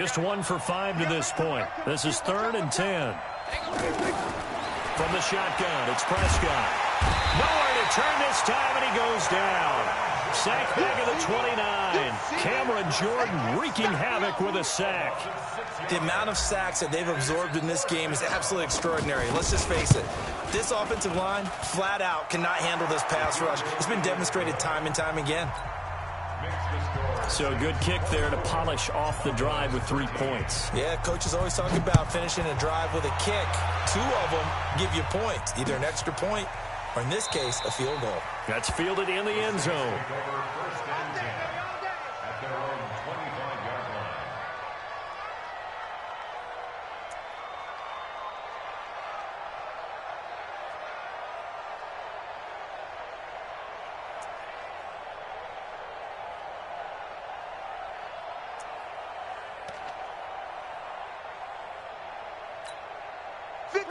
Just 1 for 5 to this point. This is 3rd and 10. From the shotgun, it's Prescott. Nowhere to turn this time, and he goes down. Sack back at the 29. Cameron Jordan wreaking havoc with a sack. The amount of sacks that they've absorbed in this game is absolutely extraordinary. Let's just face it. This offensive line, flat out, cannot handle this pass rush. It's been demonstrated time and time again. So a good kick there to polish off the drive with 3 points. Yeah, coaches always talk about finishing a drive with a kick. 2 of them give you points, either an extra point or, in this case, a field goal. That's fielded in the end zone.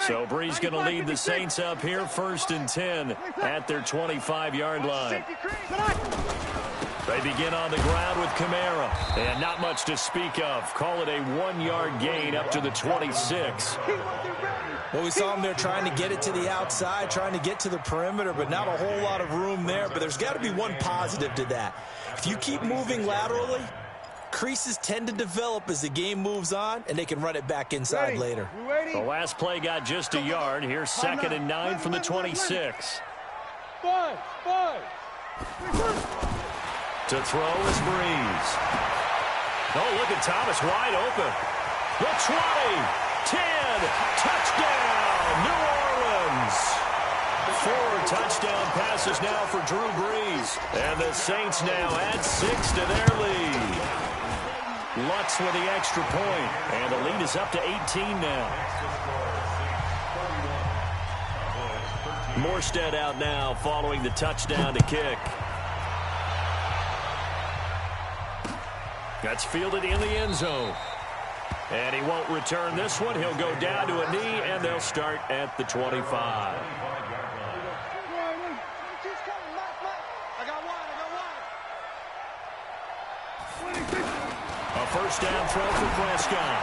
So Bree's going to lead the Saints up here 1st and 10 at their 25-yard line. They begin on the ground with Kamara. And not much to speak of. Call it a 1-yard gain up to the 26. Well, we saw him there trying to get it to the outside, trying to get to the perimeter, but not a whole lot of room there. But there's got to be one positive to that. If you keep moving laterally, creases tend to develop as the game moves on, and they can run it back inside later. The last play got just a yard. Here's 2nd and 9 from the 26. To throw is Breeze. Oh, look at Thomas wide open. The 20, 10, touchdown, New Orleans. 4 touchdown passes now for Drew Brees. And the Saints now add 6 to their lead. Lutz with the extra point, and the lead is up to 18 now. Morstead out now following the touchdown to kick. That's fielded in the end zone. And he won't return this one. He'll go down to a knee, and they'll start at the 25. A first down throw for Prescott.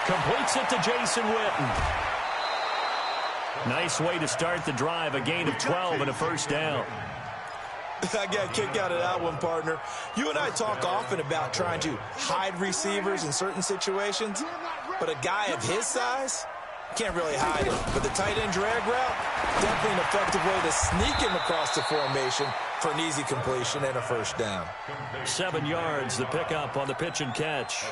Completes it to Jason Witten. Nice way to start the drive. A gain of 12 and a first down. I got a kick out of that one, partner. You and I talk often about trying to hide receivers in certain situations, but a guy of his size can't really hide him. But the tight end drag route, definitely an effective way to sneak him across the formation for an easy completion and a first down. 7 yards, the pickup on the pitch and catch.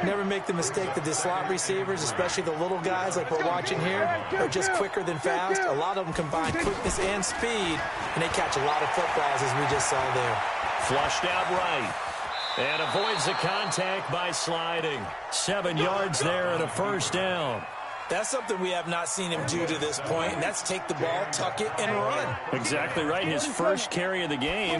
Never make the mistake that the slot receivers, especially the little guys like we're watching here, are just quicker than fast. A lot of them combine quickness and speed, and they catch a lot of footballs, as we just saw there. Flushed out right. And avoids the contact by sliding. 7 yards there and a first down. That's something we have not seen him do to this point, and that's take the ball, tuck it, and run. Exactly right. His first carry of the game.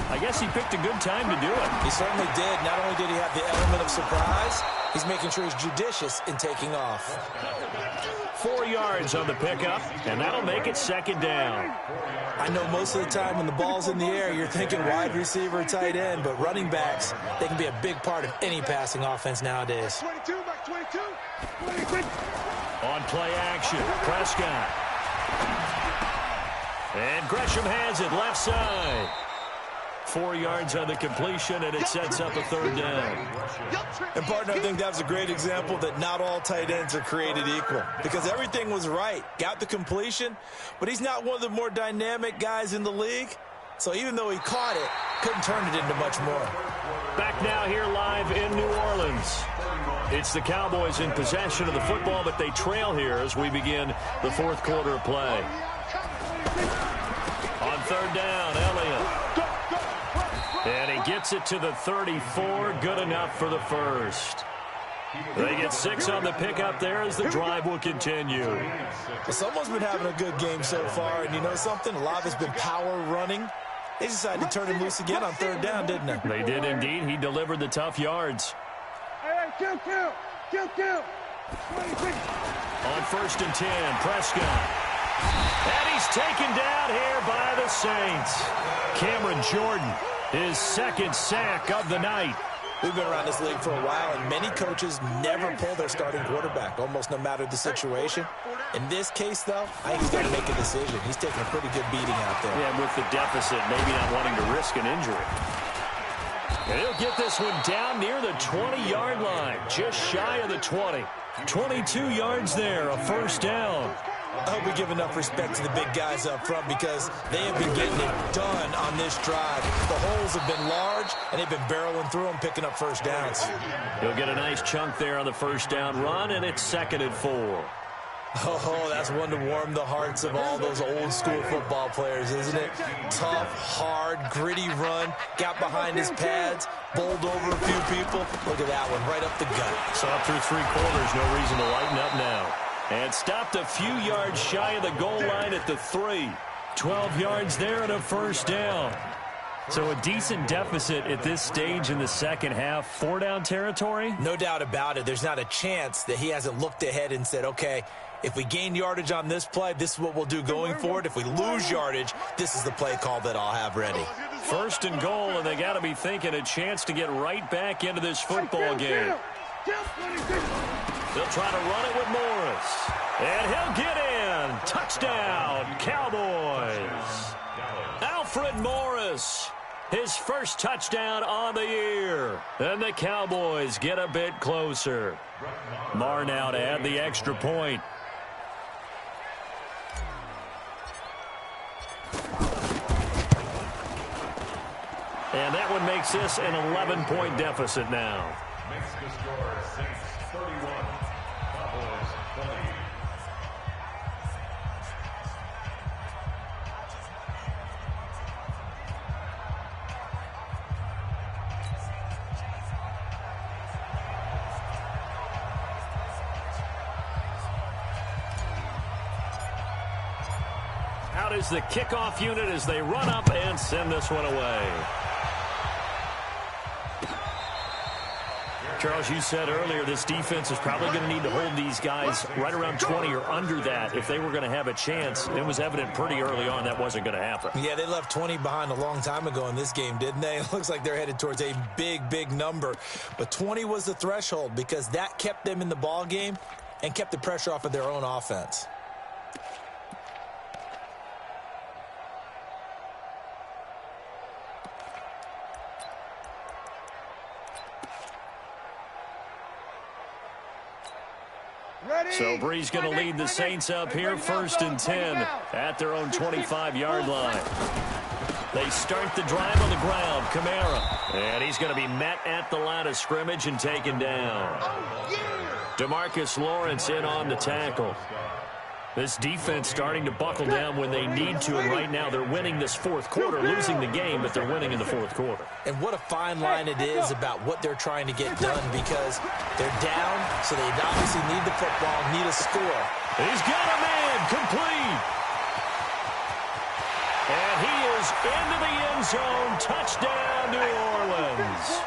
I guess he picked a good time to do it. He certainly did. Not only did he have the element of surprise, he's making sure he's judicious in taking off. 4 yards on the pickup, and that'll make it 2nd down. I know most of the time when the ball's in the air, you're thinking wide receiver, tight end, but running backs, they can be a big part of any passing offense nowadays. On play action, Prescott. And Gresham has it left side. 4 yards on the completion, and it sets up a 3rd down. And, partner, I think that was a great example that not all tight ends are created equal, because everything was right. Got the completion, but he's not one of the more dynamic guys in the league. So even though he caught it, couldn't turn it into much more. Back now here live in New Orleans. It's the Cowboys in possession of the football, but they trail here as we begin the 4th quarter of play. On 3rd down, Elliott. And he gets it to the 34. Good enough for the first. They get 6 on the pickup there as the drive will continue. Well, someone's been having a good game so far, and you know something? A lot has been power running. They decided to turn him loose again on 3rd down, didn't they? They did indeed. He delivered the tough yards. Kill. On 1st and 10, Prescott. And he's taken down here by the Saints. Cameron Jordan, his 2nd sack of the night. We've been around this league for a while, and many coaches never pull their starting quarterback, almost no matter the situation. In this case, though, I think he's got to make a decision. He's taking a pretty good beating out there. Yeah, with the deficit, maybe not wanting to risk an injury. And he'll get this one down near the 20-yard line, just shy of the 20. 22 yards there, a first down. I hope we give enough respect to the big guys up front because they have been getting it done on this drive. The holes have been large, and they've been barreling through them, picking up first downs. He'll get a nice chunk there on the first down run, and it's 2nd and 4. Oh, that's one to warm the hearts of all those old-school football players, isn't it? Tough, hard, gritty run, got behind his pads, bowled over a few people. Look at that one, right up the gut. So up through 3 quarters, no reason to lighten up now. And stopped a few yards shy of the goal line at the 3. 12 yards there and a first down. So a decent deficit at this stage in the second half. 4-down territory? No doubt about it. There's not a chance that he hasn't looked ahead and said, okay, if we gain yardage on this play, this is what we'll do going forward. If we lose yardage, this is the play call that I'll have ready. 1st and goal, and they got to be thinking a chance to get right back into this football game. They'll try to run it with Morris. And he'll get in. Touchdown, Cowboys. Alfred Morris, his first touchdown on the year. And the Cowboys get a bit closer. Marr now to add the extra point. And that one makes this an 11-point deficit now. Makes the score Saints 31, Cowboys 20. Out is the kickoff unit as they run up and send this one away. Charles, you said earlier this defense is probably going to need to hold these guys right around 20 or under that if they were going to have a chance. It was evident pretty early on that wasn't going to happen. Yeah, they left 20 behind a long time ago in this game, didn't they? It looks like they're headed towards a big, big number. But 20 was the threshold because that kept them in the ball game and kept the pressure off of their own offense. So Bree's going to lead the Saints up here, 1st and 10 at their own 25-yard line. They start the drive on the ground. Kamara. And he's going to be met at the line of scrimmage and taken down. DeMarcus Lawrence in on the tackle. This defense starting to buckle down when they need to, and right now they're winning this 4th quarter, losing the game, but they're winning in the 4th quarter. And what a fine line it is about what they're trying to get done because they're down, so they obviously need the football, need a score. He's got a man, complete. And he is into the end zone, touchdown, New Orleans.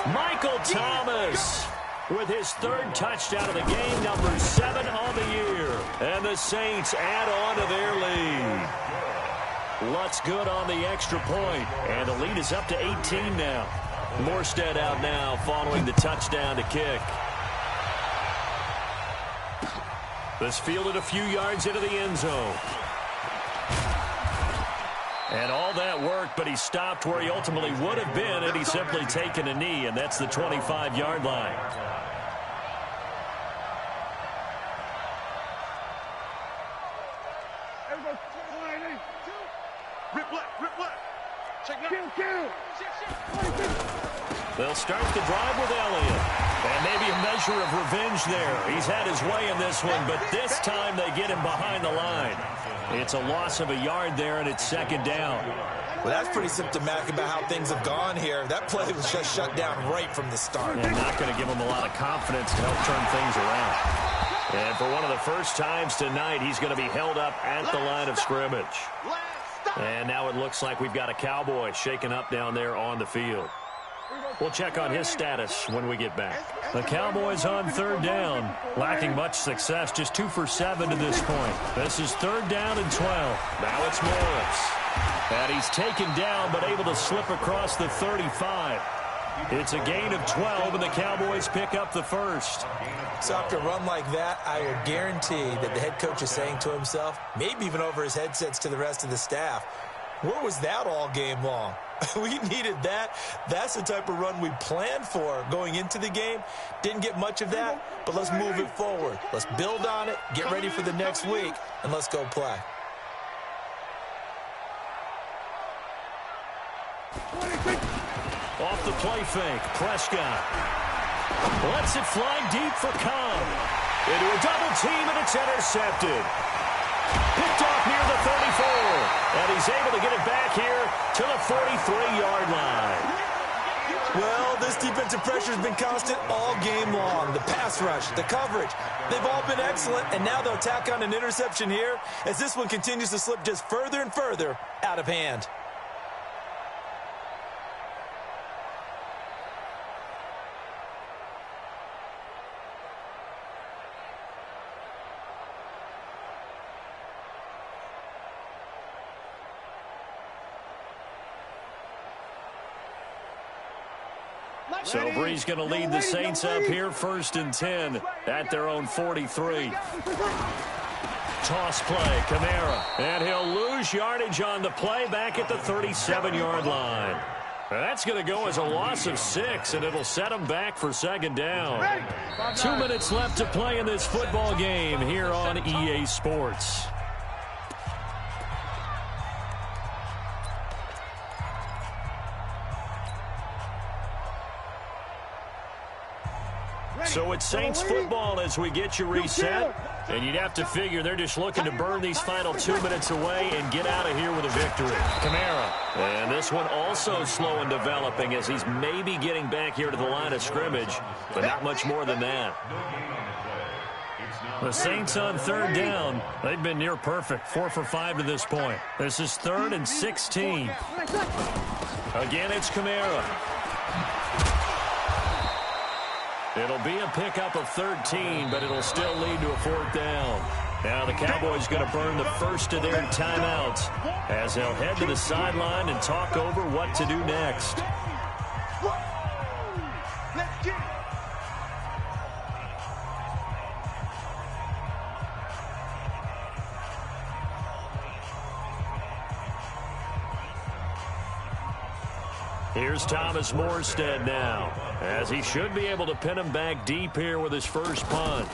Michael Thomas with his 3rd touchdown of the game, number 7 on the year. And the Saints add on to their lead. Lutz good on the extra point. And the lead is up to 18 now. Morstead out now following the touchdown to kick. This fielded a few yards into the end zone. And all that worked, but he stopped where he ultimately would have been had he simply taken a knee, and that's the 25-yard line. They'll start the drive with Elliott. And maybe a measure of revenge there. He's had his way in this one, but this time they get him behind the line. It's a loss of a yard there, and it's 2nd down. Well, that's pretty symptomatic about how things have gone here. That play was just shut down right from the start. And not going to give him a lot of confidence to help turn things around. And for one of the first times tonight, he's going to be held up at the line of scrimmage. And now it looks like we've got a Cowboy shaken up down there on the field. We'll check on his status when we get back. The Cowboys on 3rd down. Lacking much success, just 2 for 7 to this point. This is 3rd down and 12. Now it's Morris. And he's taken down, but able to slip across the 35. It's a gain of 12, and the Cowboys pick up the first. So after a run like that, I will guarantee that the head coach is saying to himself, maybe even over his headsets to the rest of the staff, where was that all game long? We needed that. That's the type of run we planned for going into the game. Didn't get much of that, but let's move it forward. Let's build on it, get ready for the next week, and let's go play. Off the play fake, Prescott lets it fly deep for Cobb. Into a double team, and it's intercepted. Picked off near the 34, and he's able to get it back here to the 43-yard line. Well, this defensive pressure has been constant all game long. The pass rush, the coverage, they've all been excellent, and now they'll tack on an interception here as this one continues to slip just further and further out of hand. So Bree's going to lead the Saints up here 1st and 10 at their own 43. Toss play, Kamara. And he'll lose yardage on the play back at the 37-yard line. That's going to go as a loss of 6, and it'll set him back for 2nd down. 2 minutes left to play in this football game here on EA Sports. So it's Saints football as we get you reset. And you'd have to figure they're just looking to burn these final 2 minutes away and get out of here with a victory. Kamara. And this one also slow and developing as he's maybe getting back here to the line of scrimmage, but not much more than that. The Saints on 3rd down. They've been near perfect, 4 for 5 to this point. This is 3rd and 16. Again, it's Kamara. It'll be a pickup of 13, but it'll still lead to a 4th down. Now the Cowboys going to burn the first of their timeouts as they'll head to the sideline and talk over what to do next. Here's Thomas Morstead now, as he should be able to pin him back deep here with his first punt.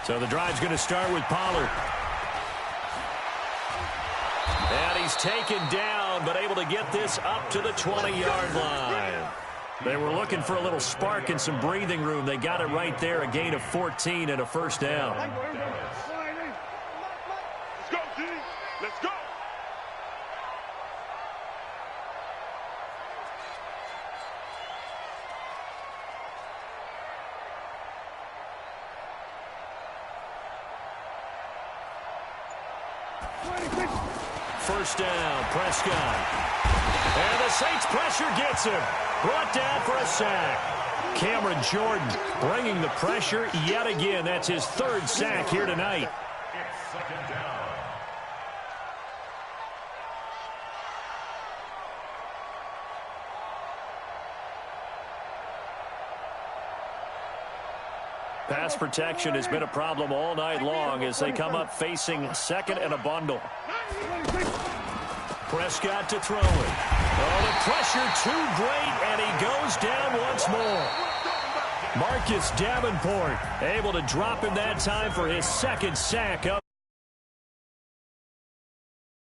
So the drive's going to start with Pollard. And he's taken down, but able to get this up to the 20-yard line. They were looking for a little spark and some breathing room. They got it right there, a gain of 14 and a first down. Let's go, D. Let's go. First down, Prescott. And the Saints pressure gets him. Brought down for a sack. Cameron Jordan bringing the pressure yet again. That's his 3rd sack here tonight. It's 2nd down. Pass protection has been a problem all night long as they come up facing 2nd and a bundle. Prescott to throw it. Oh, the pressure too great, and he goes down once more. Marcus Davenport able to drop him that time for his 2nd sack up.